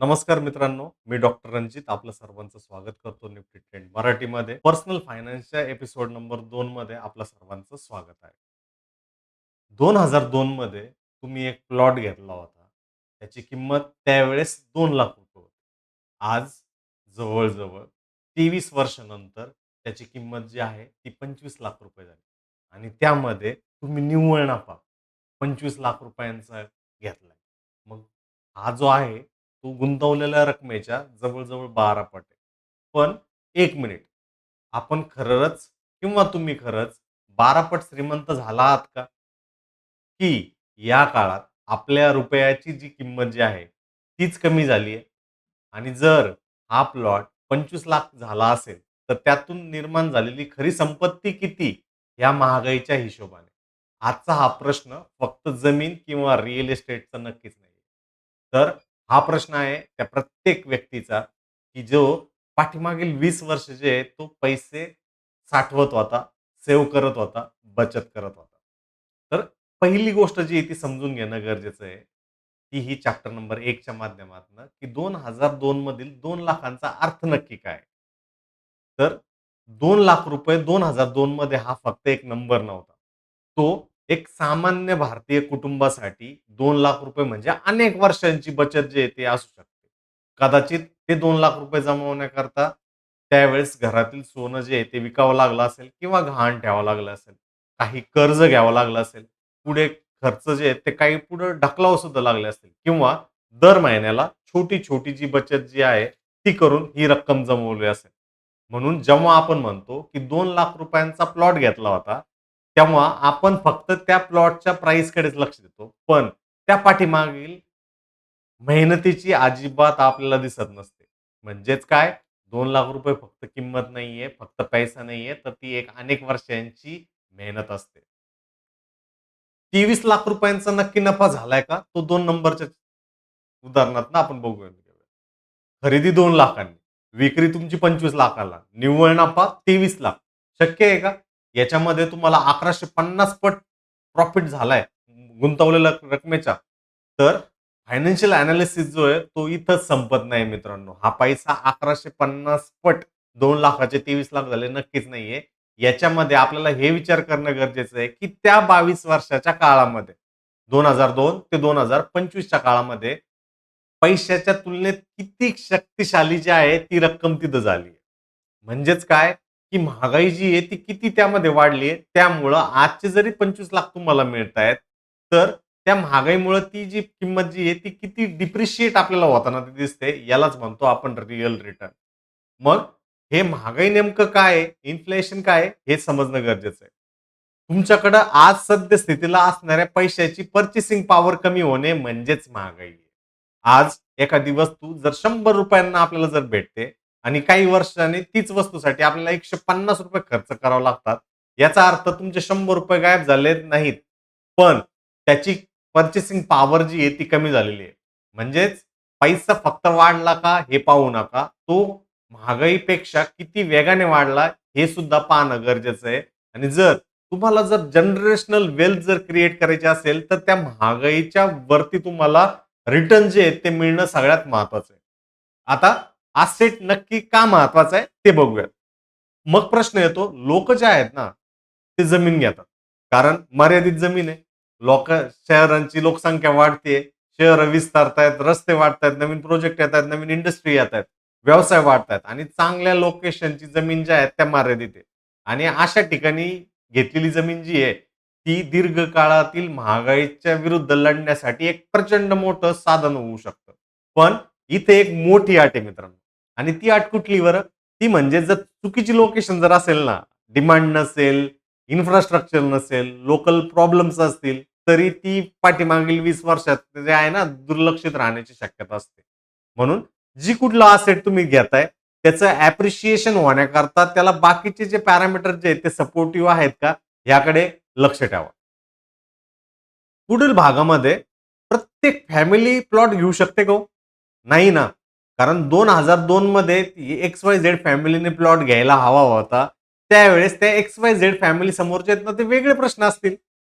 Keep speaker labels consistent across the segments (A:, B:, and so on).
A: नमस्कार मित्रांनो, मी डॉक्टर रणजित आपलं सर्वांचं स्वागत करतो निफ्टी ट्रेंड मराठीमध्ये. पर्सनल फायनान्सच्या एपिसोड नंबर 2 मध्ये आपलं सर्वांचं स्वागत आहे. 2002 मध्ये तुम्ही एक प्लॉट घेतला होता. त्याची किंमत त्यावेळेस ₹2,00,000 होती. आज जवळ-जवळ 23 वर्षानंतर त्याची किंमत जी आहे ती ₹25,00,000 झाली आणि त्यामध्ये तुम्ही निव्वळ नफा ₹25,00,000 घेतलाय. मग हा जो आहे तो गुंतवलेल्या रकमेच्या जवळ-जवळ 12 पट आहे. पण 1 मिनिट, आपण खरंच किंवा तुम्ही खरंच 12 पट श्रीमंत झाला आहात का? की या काळात आपल्या रुपयाची जी किंमत जी आहे, तीच कमी झाली आहे? आणि जर हा प्लॉट 25,00,000 झाला असेल, तर त्यातून निर्माण झालेली खरी संपत्ती किती? या महागाईच्या हिशोबाने. आजचा हा प्रश्न फक्त जमीन किंवा रिअल इस्टेटचा नक्कीच नाही. तर हा प्रश्न आहे त्या प्रत्येक व्यक्तीचा, की जो पाठीमागील 20 वर्ष जे आहे, तो पैसे साठवत होता, सेव्ह करत होता, बचत करत होता. तर पहिली गोष्ट जी आहे ती समजून घेणं गरजेचं आहे. ती ही चॅप्टर नंबर 1 च्या माध्यमातनं, की 2002 मधील 2,00,000चा अर्थ नक्की काय? तर ₹2,00,000 2002 मध्ये हा फक्त एक नंबर नव्हता. तो एक सामान्य भारतीय कुटुंबासाठी ₹2,00,000 म्हणजे अनेक वर्षांची बचत जी आहे ती असू शकते. कदाचित ते ₹2,00,000 जमवण्याकरता त्यावेळेस घरातील सोनं जे आहे ते विकावं लागलं असेल किंवा गहाण ठेवावं लागलं असेल. काही कर्ज घ्यावं लागलं असेल. पुढे खर्च जे आहेत ते काही पुढे ढकलावं सुद्धा लागले असतील किंवा दर महिन्याला छोटी-छोटी जी बचत जी आहे, ती करून ही रक्कम जमवली असेल. म्हणून जेव्हा आपण म्हणतो, की ₹2,00,000 चा प्लॉट घेतला होता, तेव्हा आपण फक्त त्या प्लॉटच्या प्राईसकडेच लक्ष देतो. पण त्या पाठीमागील मेहनतीची अजिबात आपल्याला दिसत नसते. म्हणजेच काय? ₹2,00,000 फक्त किंमत नाहीये, फक्त पैसा नाहीये, तर ती एक अनेक वर्षांची मेहनत असते. ₹23,00,000 नक्की नफा झालाय का? तो 2 नंबरच्या उदाहरणातनं आपण बघूया. खरेदी 2,00,000नी, विक्री तुमची 25,00,000ला, निव्वळ नफा 23,00,000 शक्य आहे का? याच्यामध्ये तुम्हाला 1150 पट प्रॉफिट झालाय गुंतवलेल्या रकमेच्या. तर फायनान्शियल एनालिसिस जो आहे तो इथंच संपत नाही मित्रांनो. हा पैसा 1150 पट 2,00,000चे 23,00,000 झाले नक्कीच नाहीये. याच्यामध्ये आपल्याला हे विचार करणं गरजेचं आहे, की त्या 22 वर्षाच्या काळामध्ये 2002 ते 2025 च्या काळामध्ये पैशाच्या तुलनेत किती शक्तिशाली जी आहे ती रक्कम तिथं झाली. म्हणजेच काय, की महागाई जी आहे ती किती त्यामध्ये वाढली आहे. त्यामुळं आजचे जरी 25,00,000 तुम्हाला मिळतायत, तर त्या महागाईमुळं ती जी किंमत जी आहे ती किती डिप्रिशिएट आपल्याला होताना ती दिसते. यालाच म्हणतो आपण रिअल रिटर्न. मग हे महागाई नेमकं काय आहे? इन्फ्लेशन काय आहे? हे समजणं गरजेचं आहे. तुमच्याकडं आज सद्यस्थितीला असणाऱ्या पैशाची पर्चेसिंग पॉवर कमी होणे म्हणजेच महागाई आहे. आज एखादी वस्तू जर ₹100 आपल्याला जर भेटते आणि काही वर्षांनी तीच वस्तूसाठी आपल्याला ₹150 खर्च करावे लागतात. याचा अर्थ तुमचे ₹100 गायब झाले नाहीत. पण त्याची पर्चेसिंग पॉवर जी आहे ती कमी झालेली आहे. म्हणजेच पैसा फक्त वाढला का हे पाहू नका. तो महागाईपेक्षा किती वेगाने वाढला हे सुद्धा पाहणं गरजेचं आहे. आणि तुम्हाला जर जनरेशनल वेल्थ जर क्रिएट करायची असेल, तर त्या महागाईच्या वरती तुम्हाला रिटर्न जे आहेत ते मिळणं सगळ्यात महत्वाचं आहे. आता असेट नक्की का महत्वाचं आहे ते बघूयात. मग प्रश्न येतो, लोक जे आहेत ना, ते जमीन घेतात. कारण मर्यादित जमीन आहे. शहरांची लोकसंख्या वाढते, शहरं विस्तारतायत, रस्ते वाढतायत, नवीन प्रोजेक्ट येतायत, नवीन इंडस्ट्री येतायत, व्यवसाय वाढतायत आणि चांगल्या लोकेशनची जमीन ज्या आहेत त्या मर्यादित आहे. आणि अशा ठिकाणी घेतलेली जमीन जी आहे, ती दीर्घकाळातील महागाईच्या विरुद्ध लढण्यासाठी एक प्रचंड मोठं साधन होऊ शकतं. पण इथे एक मोठी अट आहे मित्रांनो आणि ती अट कुठली बरं? ती म्हणजे जर चुकीची लोकेशन जर असेल ना, डिमांड नसेल, इन्फ्रास्ट्रक्चर नसेल, लोकल प्रॉब्लेम्स असतील, तरी ती पाठीमागील 20 वर्षात जे आहे ना, दुर्लक्षित राहण्याची शक्यता असते. म्हणून जी कुठलं असेट तुम्ही घेताय, त्याचं ॲप्रिशिएशन होण्याकरता त्याला बाकीचे जे पॅरामीटर जे आहेत ते सपोर्टिव्ह आहेत का, याकडे लक्ष ठेवा. पुढील भागामध्ये प्रत्येक फॅमिली प्लॉट घेऊ शकते का हो? नाही ना. कारण 2002 मध्ये एक्स-वाय-झेड फॅमिलीने प्लॉट घ्यायला हवा होता. त्यावेळेस त्या एक्स-वाय-झेड फॅमिली समोरचे आहेत ना, ते वेगळे प्रश्न असतील.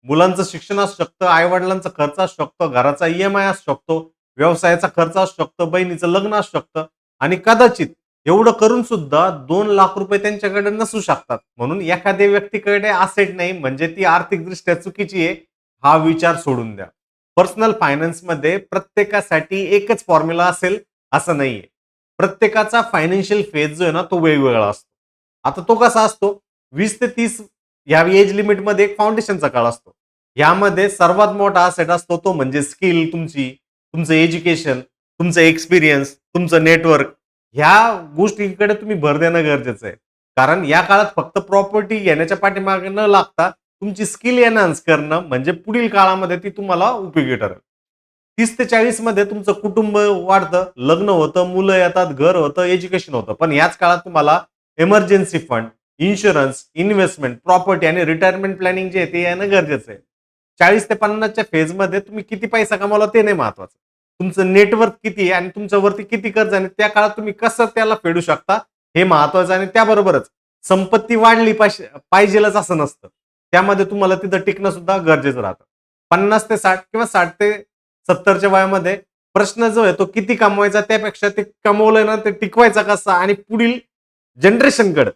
A: मुलांचं शिक्षण असू शकतं, आई-वडिलांचा खर्च असू शकतो, घराचा ई-एम-आय असू शकतो, व्यवसायाचा खर्च असू शकतो, बहिणीचं लग्न असू शकतं आणि कदाचित एवढं करून सुद्धा 2 लाख रुपये त्यांच्याकडे नसू शकतात. म्हणून एखाद्या व्यक्तीकडे असेट नाही म्हणजे ती आर्थिकदृष्ट्या चुकीची आहे, हा विचार सोडून द्या. पर्सनल फायनान्समध्ये प्रत्येकासाठी एकच फॉर्म्युला असेल असं नाहीये. प्रत्येकाचा फायनान्शियल फेज जो आहे ना, तो वेगवेगळा असतो. आता तो कसा असतो 20 ते 30 या एज लिमिटमध्ये एक फाउंडेशनचा काळ असतो. यामध्ये सर्वात मोठा असेट असतो तो म्हणजे स्किल तुमची, तुमचं एज्युकेशन, तुमचं एक्सपिरियन्स, तुमचं नेटवर्क ह्या गोष्टींकडे तुम्ही भर देणं गरजेचं आहे. कारण या काळात फक्त प्रॉपर्टी घेण्याच्या पाठीमागे न लागता तुमची स्किल एन्हान्स करणं म्हणजे पुढील काळामध्ये ती तुम्हाला उपयोगी ठरेल. 30 ते 40 मध्ये तुमचं कुटुंब वाढतं, लग्न होतं, मुलं येतात, घर होतं, एज्युकेशन होतं. पण याच काळात तुम्हाला emergency fund, insurance, investment, property आणि रिटायरमेंट प्लॅनिंग जे आहे ते येणं गरजेचं आहे. 40 ते 50च्या फेजमध्ये तुम्ही किती पैसा कमावला ते नाही महत्वाचं. तुमचं नेटवर्क किती आहे आणि तुमच्यावरती किती कर्ज आहे आणि त्या काळात तुम्ही कसं त्याला फेडू शकता हे महत्वाचं आणि त्याबरोबरच संपत्ती वाढली पाहिजेलच असं नसतं. त्यामध्ये तुम्हाला तिथं टिकणं सुद्धा गरजेचं राहतं. 50 ते 60 किंवा 60 ते 70च्या वयामध्ये प्रश्न जो आहे तो किती कमवायचा त्यापेक्षा ते कमवलंय ना ते टिकवायचा कसा आणि पुढील जनरेशनकडे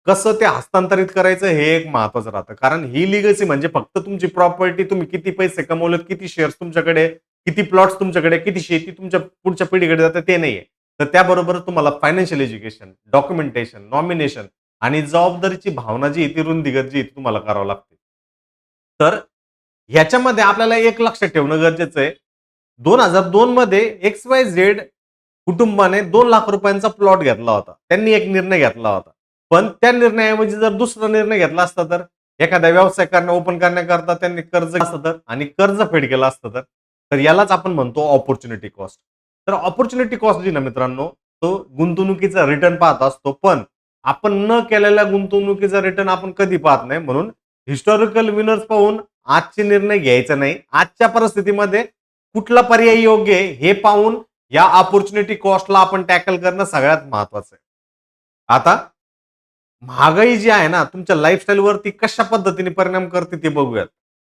A: कसं ते हस्तांतरित करायचं हे एक महत्वाचं राहतं. कारण ही लिगसी म्हणजे फक्त तुमची प्रॉपर्टी, तुम्ही किती पैसे कमवलेत, किती शेअर्स तुमच्याकडे, किती प्लॉट्स तुमच्याकडे, किती शेती तुमच्या पुढच्या पिढीकडे जातं ते नाहीये. तर त्याबरोबर तुम्हाला फायनान्शियल एज्युकेशन, डॉक्युमेंटेशन, नॉमिनेशन आणि जबाबदारीची भावना जी आहे ती रुंदीगत जी आहे ती तुम्हाला करावं लागते. तर ह्याच्यामध्ये आपल्याला एक लक्षात ठेवणं गरजेचं आहे. 2002 मध्ये XYZ कुटुंबाने 2 लाख रुपयांचा प्लॉट घेतला होता. त्यांनी एक निर्णय घेतला होता. पण त्या निर्णयाऐवजी जर दुसरा निर्णय घेतला असता तर एखादा व्यवसाय ओपन करण्याकरता त्यांनी कर्ज घेतलं असतं तर आणि कर्ज फेड केलं असतं तर यालाच आपण म्हणतो ऑपॉर्च्युनिटी कॉस्ट. तर ऑपॉर्च्युनिटी कॉस्ट जी ना मित्रांनो, तो गुंतवणुकीचा रिटर्न पाहत असतो. पण आपण न केलेल्या गुंतवणुकीचा रिटर्न आपण कधी पाहत नाही. म्हणून हिस्टॉरिकल विनर्स पाहून आजचे निर्णय घ्यायचा नाही. आजच्या परिस्थितीमध्ये कुठला पर्याय योग्य आहे हे पाहून या अपॉर्च्युनिटी कॉस्टला आपण टॅकल करणं सगळ्यात महत्वाचं आहे. आता महागाई जी आहे ना तुमच्या लाईफस्टाईलवरती कशा पद्धतीने परिणाम करते ते बघूयात.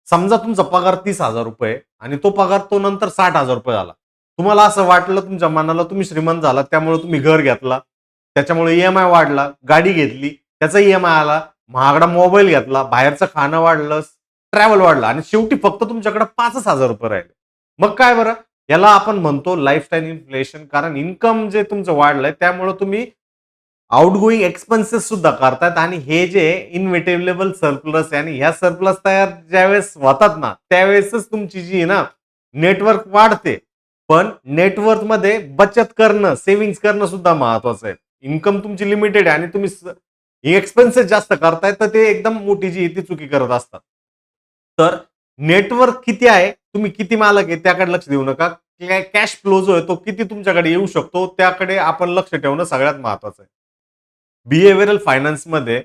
A: समजा तुमचा पगार 30,000 रुपये आणि तो पगार तो नंतर 60,000 रुपये झाला. तुम्हाला असं वाटलं तुमच्या मनाला तुम्ही श्रीमंत झाला त्यामुळे तुम्ही घर घेतला, त्याच्यामुळे ईएमआय वाढला, गाडी घेतली, त्याचा ईएमआय आला, महागडा मोबाईल घेतला, बाहेरचं खाणं वाढलं, ट्रॅव्हल वाढला आणि शेवटी फक्त तुमच्याकडे 5,000 रुपये राहिले. मग काय बरं? याला आपण म्हणतो लाईफस्टाईल इन्फ्लेशन. कारण इन्कम जे तुमचं वाढलंय त्यामुळे तुम्ही आउटगोईंग एक्सपेन्सेस सुद्धा करतात आणि हे जे इनव्हेटेबल सरप्लस आहे आणि ह्या सरप्लस तयार ज्यावेळेस होतात ना त्यावेळेसच तुमची जी ना नेटवर्क वाढते. पण नेटवर्क मध्ये बचत करणं, सेव्हिंग्ज करणं सुद्धा महत्वाचं आहे. इन्कम तुमची लिमिटेड आहे आणि तुम्ही एक्सपेन्सेस जास्त करताय तर ते एकदम मोठी जी ती चुकी करत असतात. तर नेटवर्क किती आहे, तुम्ही किती मालक आहे त्याकडे लक्ष देऊ नका. कॅश फ्लो जो आहे तो किती तुमच्याकडे येऊ शकतो त्याकडे आपण लक्ष ठेवणं सगळ्यात महत्वाचं आहे. बिहेव्हिअरल फायनान्समध्ये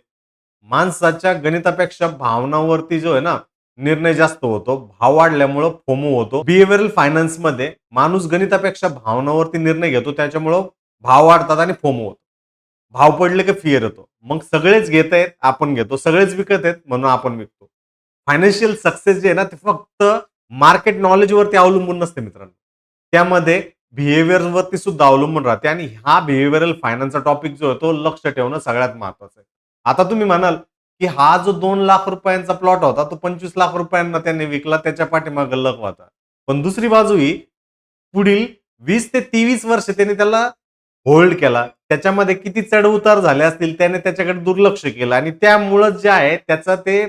A: माणसाच्या गणितापेक्षा भावनावरती जो आहे ना निर्णय जास्त होतो. भाव वाढल्यामुळं फोमो होतो. बिहेव्हिअरल फायनान्समध्ये माणूस गणितापेक्षा भावनावरती निर्णय घेतो त्याच्यामुळं भाव वाढतात आणि फोमो होतो. भाव पडले की फिअर येतो. मग सगळेच घेत आहेत, आपण घेतो. सगळेच विकत आहेत म्हणून आपण विकतो. फायनान्शियल सक्सेस जे आहे ना ते फक्त मार्केट नॉलेजवरती अवलंबून नसते मित्रांनो. त्यामध्ये बिहेवियरवरती सुद्धा अवलंबून राहते आणि हा बिहेवियरल फायनान्सचा टॉपिक जो आहे तो लक्ष ठेवणं सगळ्यात महत्वाचं आहे. आता तुम्ही म्हणाल, की हा जो 2 लाख रुपयांचा प्लॉट होता तो 25 लाख रुपयांना त्यांनी विकला त्याच्या पाठीमागे लक होता. पण दुसरी बाजू ही पुढील 20 ते 23 वर्ष त्यांनी त्याला होल्ड केला. त्याच्यामध्ये किती चढ-उतार झाले असतील त्याने त्याच्याकडे दुर्लक्ष केलं आणि त्यामुळं जे आहे त्याचा ते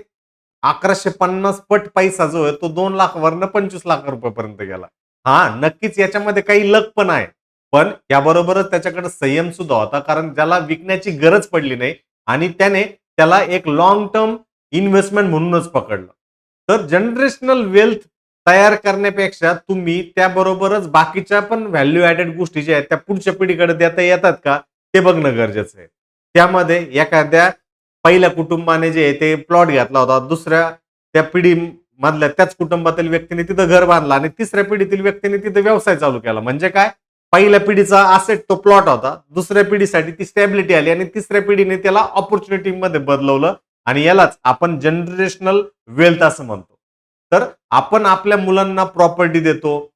A: 1150 पट पैसा जो आहे तो 2 लाख वरनं 25 लाख पर्यंत गेला. हां, नक्कीच याच्यामध्ये काही लक पण आहे. पण याबरोबरच त्याच्याकडे संयम सुद्धा होता. कारण ज्याला विकण्याची गरज पडली नाही आणि त्याने त्याला एक लाँग टर्म इन्व्हेस्टमेंट म्हणूनच पकडलं. तर जनरेशनल वेल्थ तयार करण्यापेक्षा तुम्ही त्याबरोबरच बाकीच्या पण व्हॅल्यू ॲडेड गोष्टी ज्या आहेत त्या पुढच्या पिढीकडे देता येतात का? ते बघणं गरजेचं आहे. त्यामध्ये एखाद्या पहिल्या कुटुंबाने जे आहे ते प्लॉट घेतला होता. दुसऱ्या त्या पिढीमधल्या त्याच कुटुंबातील व्यक्तीने तिथं घर बांधलं आणि तिसऱ्या पिढीतील व्यक्तीने तिथं व्यवसाय चालू केला. म्हणजे काय? पहिल्या पिढीचा असेट तो प्लॉट होता. दुसऱ्या पिढीसाठी ती स्टॅबिलिटी आली आणि तिसऱ्या पिढीने त्याला अपॉर्च्युनिटीमध्ये बदलवलं आणि यालाच आपण जनरेशनल वेल्थ असं म्हणतो. तर आपण आपल्या मुलांना प्रॉपर्टी देतो.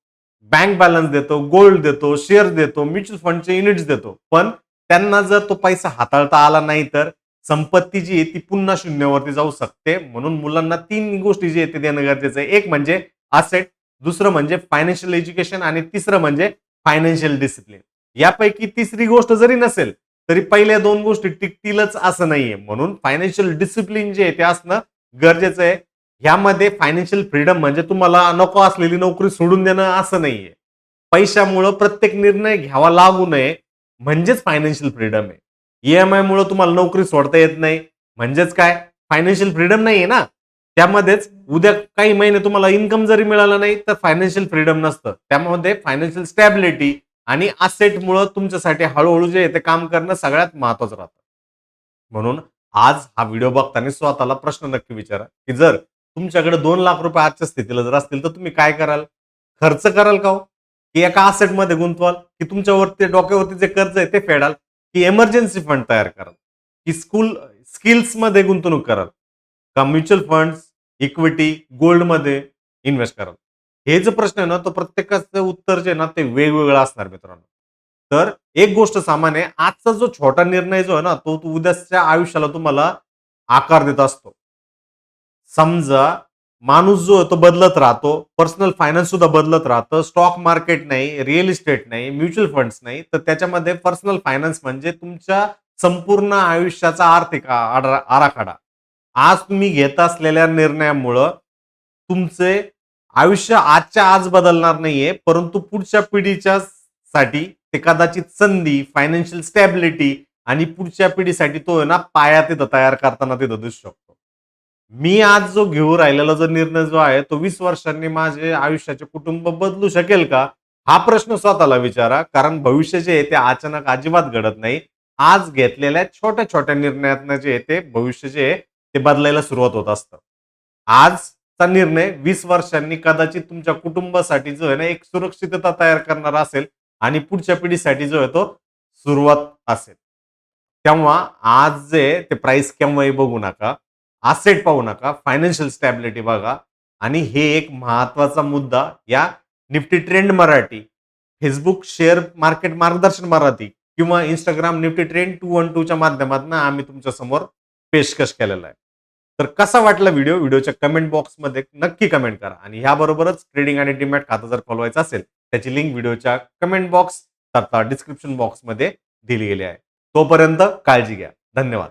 A: बँक बॅलन्स देतो, गोल्ड देतो, शेअर देतो, म्युच्युअल फंडचे युनिट्स देतो. पण त्यांना जर तो पैसा हाताळता आला नाही तर संपत्ती जी आहे ती पुन्हा शून्यावरती जाऊ शकते. म्हणून मुलांना 3 गोष्टी जी आहे ते देणं गरजेचं आहे. एक म्हणजे असेट, दुसरं म्हणजे फायनान्शियल एज्युकेशन आणि तिसरं म्हणजे फायनान्शियल डिसिप्लिन. यापैकी तिसरी गोष्ट जरी नसेल तरी पहिल्या 2 गोष्टी टिकतीलच असं नाहीये. म्हणून फायनान्शियल डिसिप्लिन जे आहे ते असणं गरजेचं आहे. ह्यामध्ये फायनान्शियल फ्रीडम म्हणजे तुम्हाला नको असलेली नोकरी सोडून देणं असं नाहीये. पैशामुळं प्रत्येक निर्णय घ्यावा लागू नये म्हणजेच फायनान्शियल फ्रीडम आहे. ईएमआयमुळं तुम्हाला नोकरी सोडता येत नाही म्हणजेच काय? फायनान्शियल फ्रीडम नाहीये ना. त्यामध्येच उद्या काही महिने तुम्हाला इन्कम जरी मिळालं नाही तर फायनान्शियल फ्रीडम नसतं. त्यामध्ये फायनान्शियल स्टॅबिलिटी आणि असेटमुळं तुमच्यासाठी हळू जे आहे ते काम करणं सगळ्यात महत्त्वाचं राहतं. म्हणून आज हा व्हिडिओ बघताना स्वतःला प्रश्न नक्की विचारा, की जर तुमच्याकडे ₹2,00,000 आजच्या स्थितीला जर असतील, तर तुम्ही काय कराल? खर्च कराल का हो? की एका असेटमध्ये गुंतवाल? की तुमच्यावरती डोक्यावरती जे कर्ज आहे ते फेडाल? की इमर्जन्सी फंड तयार कराल? की स्किल्समध्ये गुंतवणूक कराल? का म्युच्युअल फंड्स, इक्विटी, गोल्डमध्ये इन्व्हेस्ट कराल? हे जो प्रश्न आहे ना, तो प्रत्येकाचं उत्तर जे आहे ना, ते वेगवेगळं असणार मित्रांनो. तर एक गोष्ट सामान्य आहे, आजचा जो छोटा निर्णय जो आहे ना, तो उद्याच्या आयुष्याला तुम्हाला आकार देत असतो. समजा माणूस जो आहे तो बदलत राहतो. पर्सनल फायनान्स सुद्धा बदलत राहतं. स्टॉक मार्केट नाही, रिअल इस्टेट नाही, म्युच्युअल फंड्स नाही. तर त्याच्यामध्ये पर्सनल फायनान्स म्हणजे तुमच्या संपूर्ण आयुष्याचा आर्थिक आराखडा. आज तुम्ही घेत असलेल्या निर्णयामुळं तुमचे आयुष्य आजच्या आज बदलणार नाहीये, परंतु पुढच्या पिढीच्या साठी ते कदाचित संधी, फायनान्शियल स्टॅबिलिटी आणि पुढच्या पिढीसाठी तो आहे ना पाया तिथं तयार करताना तिथं दिसू शकतो. मी आज जो घेऊ राहिलेला जो निर्णय जो आहे, तो 20 वर्षांनी माझे आयुष्याचे कुटुंब बदलू शकेल का? हा प्रश्न स्वतःला विचारा. कारण भविष्य जे आहे ते अचानक अजिबात घडत नाही. आज घेतलेल्या छोट्या-छोट्या निर्णयातनं जे आहे ते भविष्य जे आहे ते बदलायला सुरुवात होत असतं. आजचा निर्णय 20 वर्षांनी कदाचित तुमच्या कुटुंबासाठी जो आहे ना, एक सुरक्षितता तयार करणारा असेल आणि पुढच्या पिढीसाठी जो आहे तो सुरुवात असेल. तेव्हा आज जे ते प्राइस केव्हाही बघू नका. असेट पाहू नका. फायनान्शियल स्टॅबिलिटी बघा आणि हे एक महत्त्वाचा मुद्दा या Nifty trend Marathi, Facebook share market मार्गदर्शन मराठी किंवा Instagram निफ्टी ट्रेंड 212 च्या माध्यमातून आम्ही तुमच्या समोर पेशकश केलेला आहे. तर कसा वाटला व्हिडिओ? व्हिडिओच्या कमेंट बॉक्समध्ये नक्की कमेंट करा आणि ह्याबरोबरच ट्रेडिंग आणि डीमॅट खातं जर खोलवायचं असेल, त्याची लिंक व्हिडिओच्या कमेंट बॉक्स तथा डिस्क्रिप्शन बॉक्समध्ये दिली गेली आहे. तोपर्यंत काळजी घ्या. धन्यवाद.